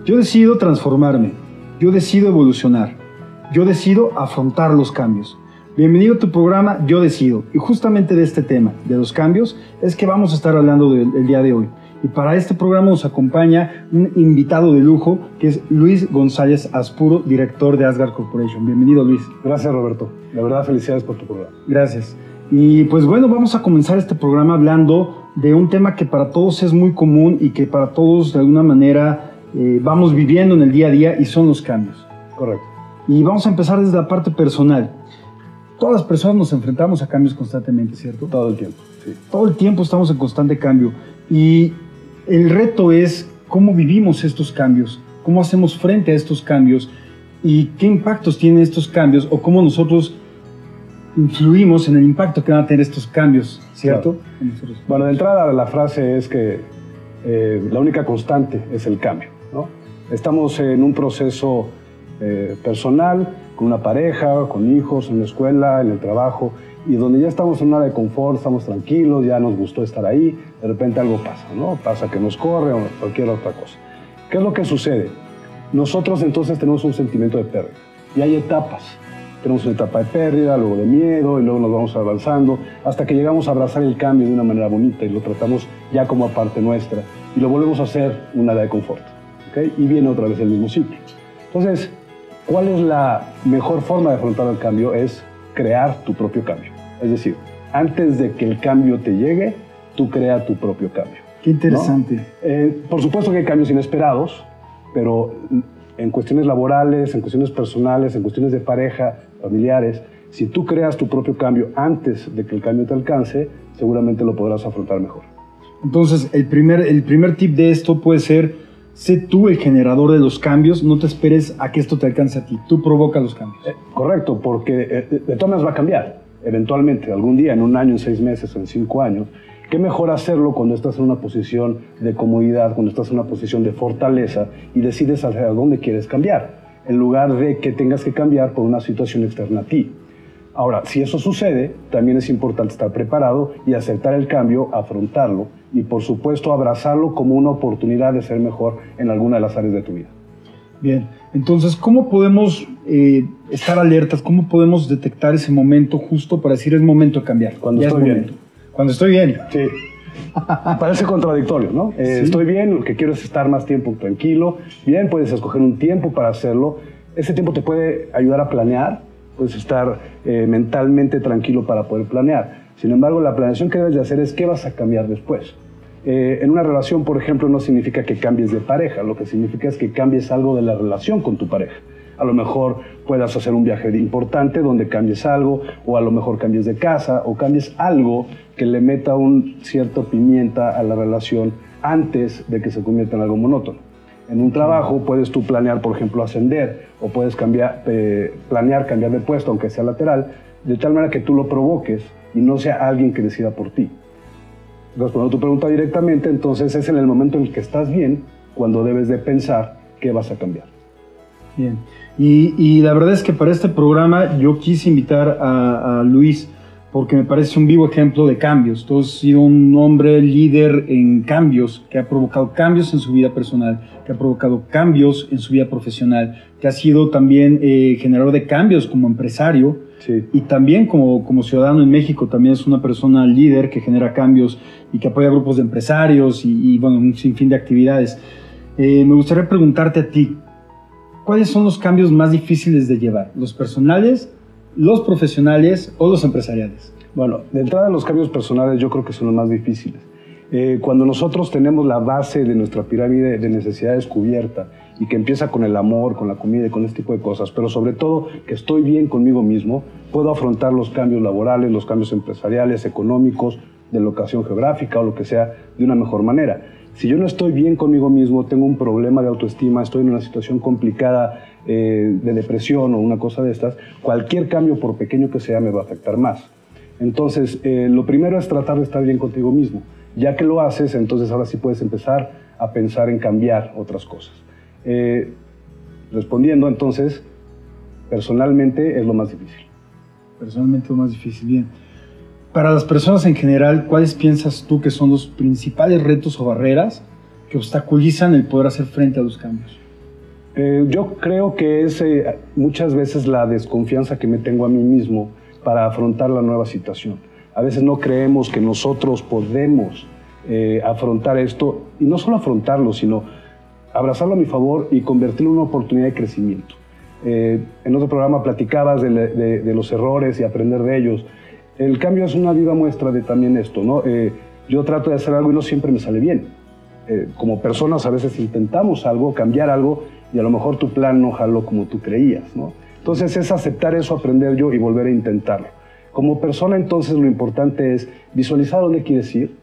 Yo decido transformarme, yo decido evolucionar, yo decido afrontar los cambios. Bienvenido a tu programa Yo Decido. Y justamente de este tema, de los cambios, es que vamos a estar hablando el día de hoy. Y para este programa nos acompaña un invitado de lujo, que es Luis González Aspuro, director de Asgard Corporation. Bienvenido, Luis. Gracias, Roberto. La verdad, felicidades por tu programa. Gracias. Y pues bueno, vamos a comenzar este programa hablando de un tema que para todos es muy común y que para todos de alguna manera vamos viviendo en el día a día, y son los cambios. Correcto. Y vamos a empezar desde la parte personal. Todas las personas nos enfrentamos a cambios constantemente, ¿cierto? Todo el tiempo, sí. Todo el tiempo estamos en constante cambio. Y el reto es cómo vivimos estos cambios, cómo hacemos frente a estos cambios y qué impactos tienen estos cambios, o cómo nosotros influimos en el impacto que van a tener estos cambios, ¿cierto? Claro. Bueno, de entrada la frase es que la única constante es el cambio, ¿no? Estamos en un proceso personal, con una pareja, con hijos, en la escuela, en el trabajo, y donde ya estamos en un área de confort, estamos tranquilos, ya nos gustó estar ahí, de repente algo pasa, ¿no? Pasa que nos corre o cualquier otra cosa. ¿Qué es lo que sucede? Nosotros entonces tenemos un sentimiento de pérdida, y hay etapas. Tenemos una etapa de pérdida, luego de miedo, y luego nos vamos avanzando, hasta que llegamos a abrazar el cambio de una manera bonita, y lo tratamos ya como parte nuestra, y lo volvemos a hacer un área de confort, ¿okay? Y viene otra vez el mismo ciclo. Entonces, ¿cuál es la mejor forma de afrontar el cambio? Es crear tu propio cambio. Es decir, antes de que el cambio te llegue, tú crea tu propio cambio. Qué interesante. ¿No? Por supuesto que hay cambios inesperados, pero en cuestiones laborales, en cuestiones personales, en cuestiones de pareja, familiares, si tú creas tu propio cambio antes de que el cambio te alcance, seguramente lo podrás afrontar mejor. Entonces, el primer tip de esto puede ser: sé tú el generador de los cambios, no te esperes a que esto te alcance a ti, tú provoca los cambios. Correcto, porque de todas maneras va a cambiar, eventualmente, algún día, en un año, en 6 meses, en 5 años. Qué mejor hacerlo cuando estás en una posición de comodidad, cuando estás en una posición de fortaleza y decides hacia dónde quieres cambiar, en lugar de que tengas que cambiar por una situación externa a ti. Ahora, si eso sucede, también es importante estar preparado y aceptar el cambio, afrontarlo y, por supuesto, abrazarlo como una oportunidad de ser mejor en alguna de las áreas de tu vida. Bien, entonces, ¿cómo podemos estar alertas? ¿Cómo podemos detectar ese momento justo para decir es momento de cambiar? Cuando estoy bien. Cuando estoy bien. Sí. Parece contradictorio, ¿no? Sí. Estoy bien, lo que quiero es estar más tiempo tranquilo. Bien, puedes escoger un tiempo para hacerlo. Ese tiempo te puede ayudar a planear. Puedes estar mentalmente tranquilo para poder planear. Sin embargo, la planeación que debes de hacer es qué vas a cambiar después. En una relación, por ejemplo, no significa que cambies de pareja. Lo que significa es que cambies algo de la relación con tu pareja. A lo mejor puedas hacer un viaje importante donde cambies algo, o a lo mejor cambies de casa, o cambies algo que le meta un cierto pimienta a la relación antes de que se convierta en algo monótono. En un trabajo puedes tú planear, por ejemplo, ascender, o puedes planear cambiar de puesto, aunque sea lateral, de tal manera que tú lo provoques y no sea alguien que decida por ti. Respondiendo a tu pregunta directamente, entonces es en el momento en el que estás bien cuando debes de pensar qué vas a cambiar. Bien, y la verdad es que para este programa yo quise invitar a Luis porque me parece un vivo ejemplo de cambios. Tú has sido un hombre líder en cambios, que ha provocado cambios en su vida personal, que ha provocado cambios en su vida profesional, que ha sido también generador de cambios como empresario. Sí. Y también como ciudadano en México, también es una persona líder que genera cambios y que apoya grupos de empresarios y bueno, un sinfín de actividades. Me gustaría preguntarte a ti, ¿cuáles son los cambios más difíciles de llevar? ¿Los personales, los profesionales o los empresariales? Bueno, de entrada los cambios personales yo creo que son los más difíciles. Cuando nosotros tenemos la base de nuestra pirámide de necesidades cubierta y que empieza con el amor, con la comida y con este tipo de cosas, pero sobre todo que estoy bien conmigo mismo, puedo afrontar los cambios laborales, los cambios empresariales, económicos, de locación geográfica o lo que sea, de una mejor manera. Si yo no estoy bien conmigo mismo, tengo un problema de autoestima, estoy en una situación complicada de depresión o una cosa de estas, cualquier cambio, por pequeño que sea, me va a afectar más. Entonces, lo primero es tratar de estar bien contigo mismo. Ya que lo haces, entonces ahora sí puedes empezar a pensar en cambiar otras cosas. Respondiendo, entonces, personalmente es lo más difícil. Personalmente lo más difícil, bien. Para las personas en general, ¿cuáles piensas tú que son los principales retos o barreras que obstaculizan el poder hacer frente a los cambios? Yo creo que es muchas veces la desconfianza que me tengo a mí mismo para afrontar la nueva situación. A veces no creemos que nosotros podemos afrontar esto, y no solo afrontarlo, sino abrazarlo a mi favor y convertirlo en una oportunidad de crecimiento. En otro programa platicabas de los errores y aprender de ellos. El cambio es una viva muestra de también esto, ¿no? Yo trato de hacer algo y no siempre me sale bien. Como personas a veces intentamos algo, cambiar algo, y a lo mejor tu plan no jaló como tú creías, ¿no? Entonces es aceptar eso, aprender yo y volver a intentarlo. Como persona, entonces, lo importante es visualizar dónde quieres ir,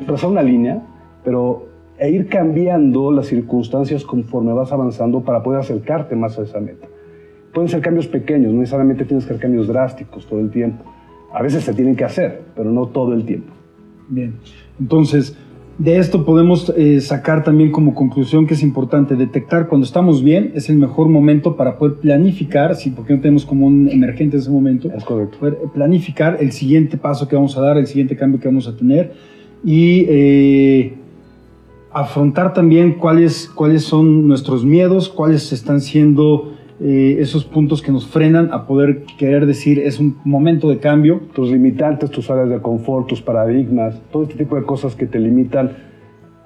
trazar una línea, pero ir cambiando las circunstancias conforme vas avanzando para poder acercarte más a esa meta. Pueden ser cambios pequeños, no necesariamente tienes que hacer cambios drásticos todo el tiempo. A veces se tienen que hacer, pero no todo el tiempo. Bien, entonces, de esto podemos sacar también como conclusión que es importante detectar cuando estamos bien, es el mejor momento para poder planificar, sí, porque no tenemos como un emergente en ese momento. Es correcto. Poder planificar el siguiente paso que vamos a dar, el siguiente cambio que vamos a tener y afrontar también cuáles son nuestros miedos, cuáles están siendo esos puntos que nos frenan a poder querer decir es un momento de cambio. Tus limitantes, tus áreas de confort, tus paradigmas, todo este tipo de cosas que te limitan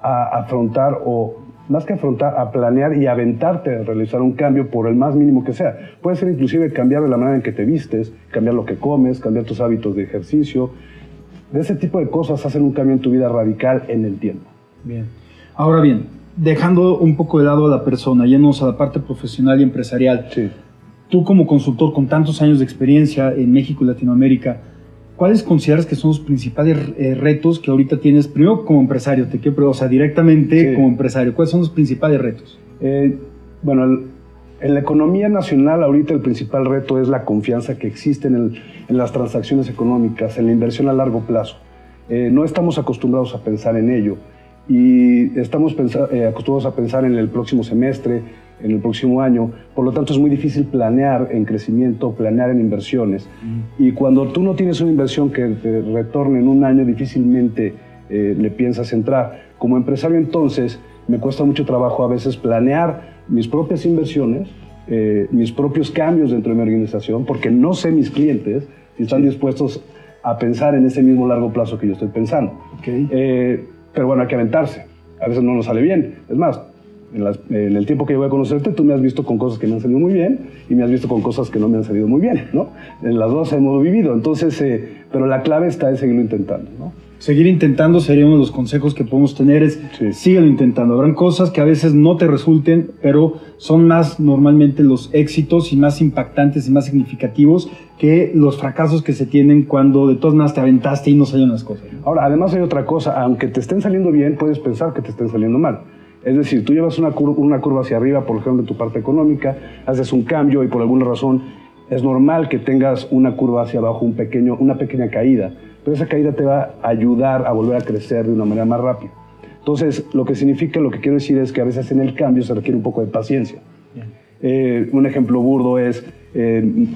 a afrontar, o más que afrontar, a planear y aventarte a realizar un cambio por el más mínimo que sea. Puede ser inclusive cambiar de la manera en que te vistes, cambiar lo que comes, cambiar tus hábitos de ejercicio. De ese tipo de cosas hacen un cambio en tu vida radical en el tiempo. Bien. Ahora bien, dejando un poco de lado a la persona, yéndonos a la parte profesional y empresarial. Sí. Tú como consultor con tantos años de experiencia en México y Latinoamérica, ¿cuáles consideras que son los principales retos que ahorita tienes? Primero como empresario, o sea, directamente como empresario, ¿cuáles son los principales retos? Bueno, en la economía nacional ahorita el principal reto es la confianza que existe en las transacciones económicas, en la inversión a largo plazo. No estamos acostumbrados a pensar en ello. Y estamos acostumbrados a pensar en el próximo semestre, en el próximo año. Por lo tanto, es muy difícil planear en crecimiento, planear en inversiones. Y cuando tú no tienes una inversión que te retorne en un año, difícilmente le piensas entrar. Como empresario, entonces, me cuesta mucho trabajo a veces planear mis propias inversiones, mis propios cambios dentro de mi organización, porque no sé mis clientes si están dispuestos a pensar en ese mismo largo plazo que yo estoy pensando. Okay. Pero bueno, hay que aventarse. A veces no nos sale bien. Es más, en el tiempo que yo voy a conocerte, tú me has visto con cosas que me han salido muy bien y me has visto con cosas que no me han salido muy bien, ¿no? En las dos hemos vivido. Entonces, pero la clave está en seguirlo intentando, ¿no? Seguir intentando sería uno de los consejos que podemos tener, es síguelo intentando. Habrán cosas que a veces no te resulten, pero son más normalmente los éxitos y más impactantes y más significativos que los fracasos que se tienen cuando de todas maneras te aventaste y no salieron las cosas. Ahora, además hay otra cosa, aunque te estén saliendo bien, puedes pensar que te estén saliendo mal. Es decir, tú llevas una curva hacia arriba, por ejemplo, en tu parte económica, haces un cambio y por alguna razón es normal que tengas una curva hacia abajo, una pequeña caída, pero esa caída te va a ayudar a volver a crecer de una manera más rápida. Entonces, lo que quiero decir es que a veces en el cambio se requiere un poco de paciencia. Un ejemplo burdo es,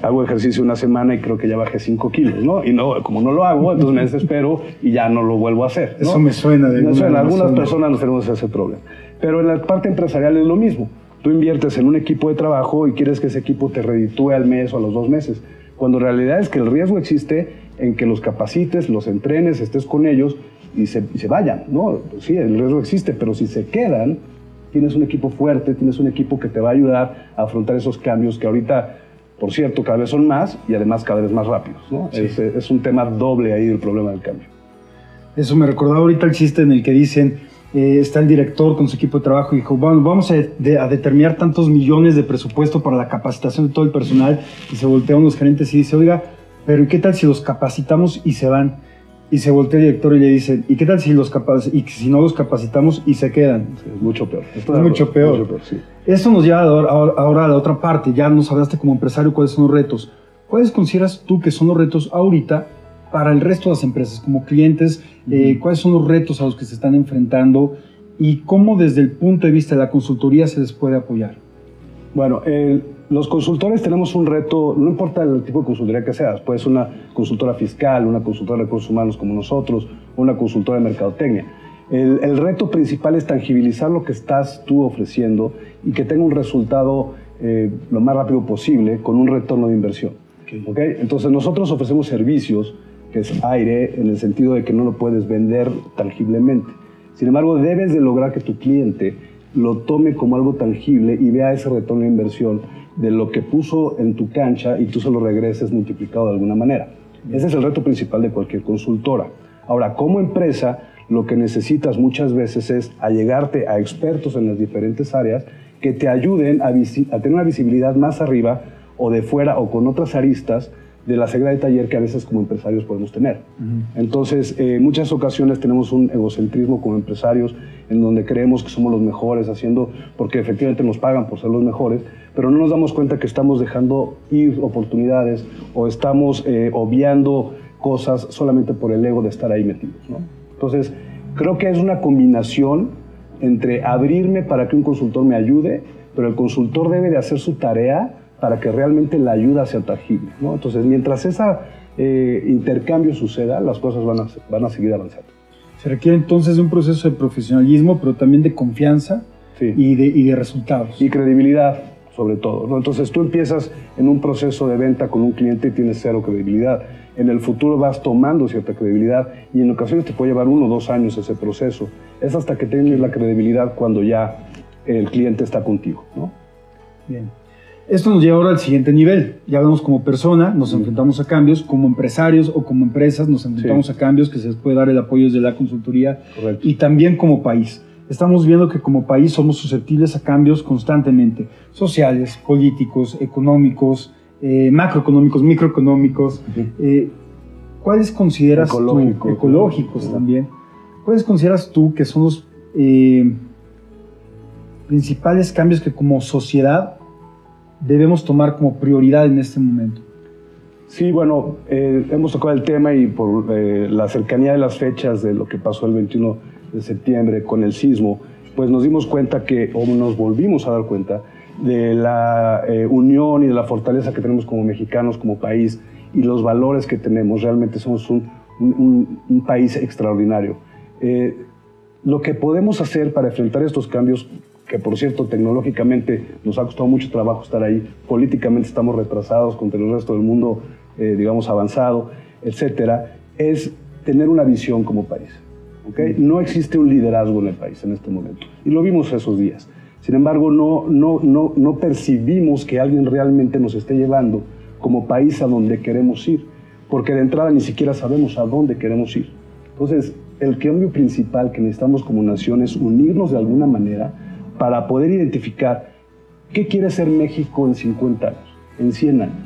hago ejercicio una semana y creo que ya bajé 5 kilos, ¿no? Y no, como no lo hago, entonces me desespero y ya no lo vuelvo a hacer, ¿no? Eso me suena. Algunas personas nos tenemos ese problema. Pero en la parte empresarial es lo mismo. Tú inviertes en un equipo de trabajo y quieres que ese equipo te reditúe al mes o a los 2 meses, cuando en realidad es que el riesgo existe en que los capacites, los entrenes, estés con ellos y se vayan, ¿no? Sí, el riesgo existe, pero si se quedan, tienes un equipo fuerte, tienes un equipo que te va a ayudar a afrontar esos cambios que ahorita, por cierto, cada vez son más y además cada vez más rápidos, ¿no? Sí. Es un tema doble ahí el problema del cambio. Eso me recordaba ahorita el chiste en el que dicen, está el director con su equipo de trabajo y dijo, bueno, vamos a determinar tantos millones de presupuesto para la capacitación de todo el personal, y se voltean los gerentes y dice, oiga, pero ¿y qué tal si los capacitamos y se van? Y se voltea el director y le dice, ¿y qué tal si si no los capacitamos y se quedan? Sí, es mucho peor. Es mucho peor, sí. Esto nos lleva ahora a la otra parte. Ya nos hablaste como empresario cuáles son los retos. ¿Cuáles consideras tú que son los retos ahorita para el resto de las empresas, como clientes? ¿Cuáles son los retos a los que se están enfrentando y cómo desde el punto de vista de la consultoría se les puede apoyar? Bueno, los consultores tenemos un reto, no importa el tipo de consultoría que seas, puedes ser una consultora fiscal, una consultora de recursos humanos como nosotros, una consultora de mercadotecnia. El reto principal es tangibilizar lo que estás tú ofreciendo y que tenga un resultado lo más rápido posible con un retorno de inversión. ¿Okay? Entonces nosotros ofrecemos servicios, que es aire, en el sentido de que no lo puedes vender tangiblemente. Sin embargo, debes de lograr que tu cliente lo tome como algo tangible y vea ese retorno de inversión de lo que puso en tu cancha y tú se lo regreses multiplicado de alguna manera. Ese es el reto principal de cualquier consultora. Ahora, como empresa, lo que necesitas muchas veces es allegarte a expertos en las diferentes áreas que te ayuden a tener una visibilidad más arriba o de fuera o con otras aristas de la ceguera de taller que a veces como empresarios podemos tener. Entonces, en muchas ocasiones tenemos un egocentrismo como empresarios en donde creemos que somos los mejores haciendo, porque efectivamente nos pagan por ser los mejores, pero no nos damos cuenta que estamos dejando ir oportunidades o estamos obviando cosas solamente por el ego de estar ahí metidos, ¿no? Entonces, creo que es una combinación entre abrirme para que un consultor me ayude, pero el consultor debe de hacer su tarea para que realmente la ayuda sea tangible, ¿no? Entonces, mientras ese intercambio suceda, las cosas van a seguir avanzando. Se requiere entonces de un proceso de profesionalismo, pero también de confianza, sí, y de resultados. Y credibilidad, sobre todo, ¿no? Entonces, tú empiezas en un proceso de venta con un cliente y tienes cero credibilidad. En el futuro vas tomando cierta credibilidad y en ocasiones te puede llevar 1 o 2 años ese proceso. Es hasta que tienes la credibilidad cuando ya el cliente está contigo, ¿no? Bien. Esto nos lleva ahora al siguiente nivel. Ya hablamos como persona, nos enfrentamos a cambios, como empresarios o como empresas nos enfrentamos a cambios que se les puede dar el apoyo desde la consultoría. Correcto. Y también como país. Estamos viendo que como país somos susceptibles a cambios constantemente, sociales, políticos, económicos, macroeconómicos, microeconómicos. ¿Cuáles consideras ecológicos también? ¿Cuáles consideras tú que son los principales cambios que como sociedad debemos tomar como prioridad en este momento? Sí, bueno, hemos tocado el tema y por la cercanía de las fechas de lo que pasó el 21 de septiembre con el sismo, pues nos dimos cuenta o nos volvimos a dar cuenta de la unión y de la fortaleza que tenemos como mexicanos, como país, y los valores que tenemos. Realmente somos un país extraordinario. Lo que podemos hacer para enfrentar estos cambios, que por cierto tecnológicamente nos ha costado mucho trabajo estar ahí, políticamente estamos retrasados contra el resto del mundo, digamos, avanzado, etcétera, es tener una visión como país. ¿Okay? No existe un liderazgo en el país en este momento, y lo vimos esos días. Sin embargo, no percibimos que alguien realmente nos esté llevando como país a donde queremos ir, porque de entrada ni siquiera sabemos a dónde queremos ir. Entonces, el cambio principal que necesitamos como nación es unirnos de alguna manera para poder identificar qué quiere ser México en 50 años, en 100 años.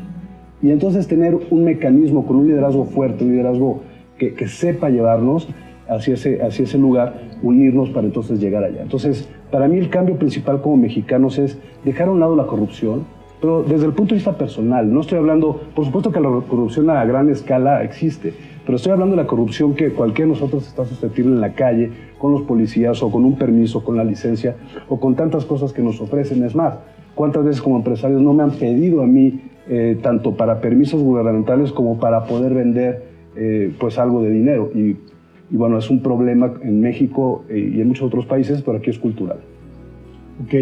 Y entonces tener un mecanismo con un liderazgo fuerte, un liderazgo que sepa llevarnos hacia ese lugar, unirnos para entonces llegar allá. Entonces, para mí el cambio principal como mexicanos es dejar a un lado la corrupción, pero desde el punto de vista personal. No estoy hablando, por supuesto que la corrupción a gran escala existe, pero estoy hablando de la corrupción que cualquiera de nosotros está susceptible en la calle, con los policías o con un permiso, con la licencia o con tantas cosas que nos ofrecen. Es más, ¿cuántas veces como empresarios no me han pedido a mí tanto para permisos gubernamentales como para poder vender pues algo de dinero? Y bueno, es un problema en México y en muchos otros países, pero aquí es cultural. Ok,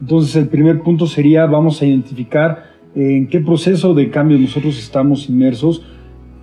entonces el primer punto sería, vamos a identificar en qué proceso de cambio nosotros estamos inmersos,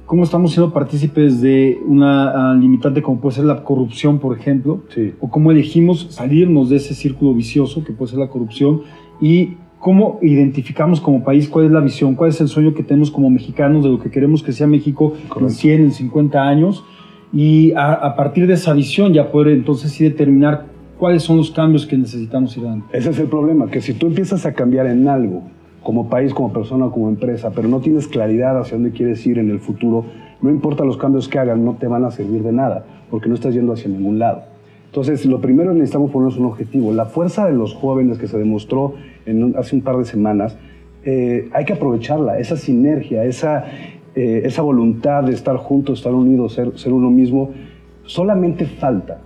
cómo estamos siendo partícipes de una limitante como puede ser la corrupción, por ejemplo, sí, o cómo elegimos salirnos de ese círculo vicioso que puede ser la corrupción, y cómo identificamos como país cuál es la visión, cuál es el sueño que tenemos como mexicanos de lo que queremos que sea México. Correcto. En 100, en 50 años, y a partir de esa visión ya poder entonces sí determinar cuáles son los cambios que necesitamos ir dando. Ese es el problema, que si tú empiezas a cambiar en algo, como país, como persona, como empresa, pero no tienes claridad hacia dónde quieres ir en el futuro, no importa los cambios que hagan, no te van a servir de nada, porque no estás yendo hacia ningún lado. Entonces, lo primero necesitamos ponernos un objetivo. La fuerza de los jóvenes que se demostró hace un par de semanas, hay que aprovecharla, esa sinergia, esa voluntad de estar juntos, estar unidos, ser uno mismo. Solamente falta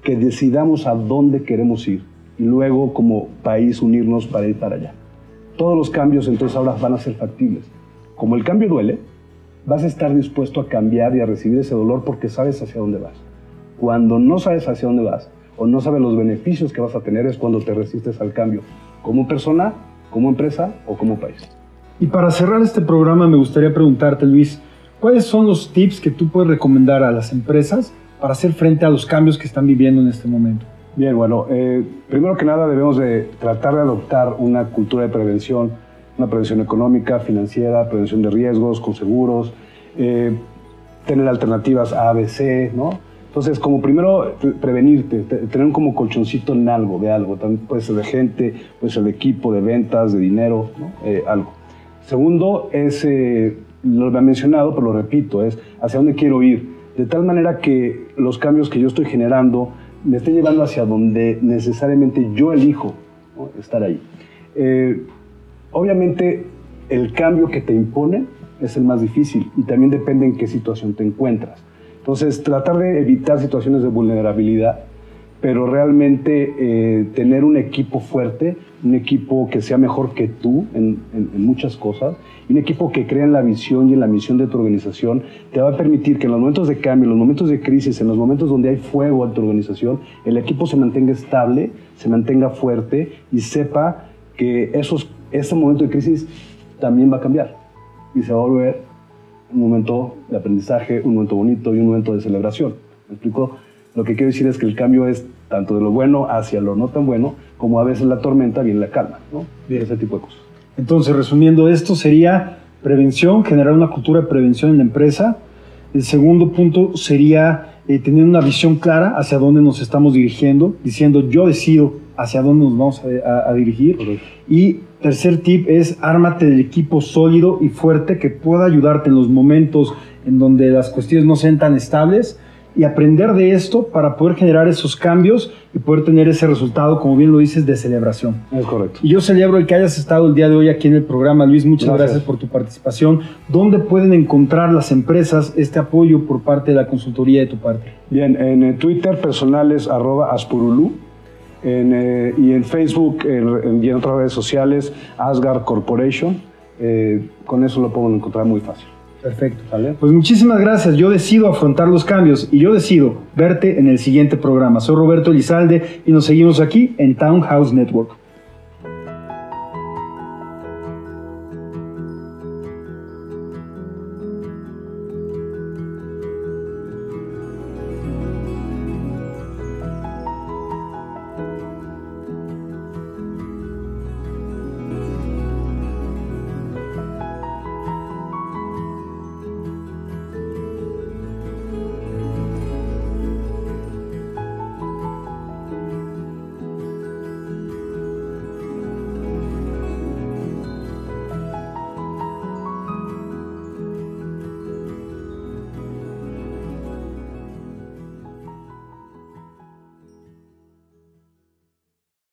que decidamos a dónde queremos ir y luego como país unirnos para ir para allá. Todos los cambios entonces ahora van a ser factibles. Como el cambio duele, vas a estar dispuesto a cambiar y a recibir ese dolor porque sabes hacia dónde vas. Cuando no sabes hacia dónde vas o no sabes los beneficios que vas a tener es cuando te resistes al cambio, como persona, como empresa o como país. Y para cerrar este programa me gustaría preguntarte, Luis, ¿cuáles son los tips que tú puedes recomendar a las empresas para hacer frente a los cambios que están viviendo en este momento? Bien, bueno, primero que nada debemos de tratar de adoptar una cultura de prevención, una prevención económica, financiera, prevención de riesgos, con seguros, tener alternativas A, B, C, ¿no? Entonces, como primero, prevenirte, tener como colchoncito en algo, de algo. También puede ser de gente, puede ser de equipo, de ventas, de dinero, ¿no? Algo. Segundo, es, lo he mencionado, pero lo repito, es hacia dónde quiero ir. De tal manera que los cambios que yo estoy generando me estén llevando hacia donde necesariamente yo elijo, ¿no? Estar ahí. Obviamente, el cambio que te impone es el más difícil y también depende en qué situación te encuentras. Entonces, tratar de evitar situaciones de vulnerabilidad, pero realmente tener un equipo fuerte, un equipo que sea mejor que tú en muchas cosas, y un equipo que crea en la visión y en la misión de tu organización, te va a permitir que en los momentos de cambio, en los momentos de crisis, en los momentos donde hay fuego en tu organización, el equipo se mantenga estable, se mantenga fuerte y sepa que ese momento de crisis también va a cambiar y se va a volver un momento de aprendizaje, un momento bonito y un momento de celebración. ¿Me explico? Lo que quiero decir es que el cambio es tanto de lo bueno hacia lo no tan bueno, como a veces la tormenta viene la calma, ¿no? Bien. Ese tipo de cosas. Entonces, resumiendo esto, sería prevención, generar una cultura de prevención en la empresa. El segundo punto sería tener una visión clara hacia dónde nos estamos dirigiendo, diciendo yo decido hacia dónde nos vamos a dirigir. Correcto. Y tercer tip es ármate del equipo sólido y fuerte que pueda ayudarte en los momentos en donde las cuestiones no sean tan estables y aprender de esto para poder generar esos cambios y poder tener ese resultado, como bien lo dices, de celebración. Es correcto. Y yo celebro el que hayas estado el día de hoy aquí en el programa, Luis. Muchas gracias por tu participación. ¿Dónde pueden encontrar las empresas este apoyo por parte de la consultoría de tu parte? Bien, en Twitter personal es @aspurulu. Y en Facebook y en otras redes sociales, Asgard Corporation. Con eso lo pueden encontrar muy fácil. Perfecto. ¿Vale? Pues muchísimas gracias. Yo decido afrontar los cambios y yo decido verte en el siguiente programa. Soy Roberto Elizalde y nos seguimos aquí en Townhouse Network.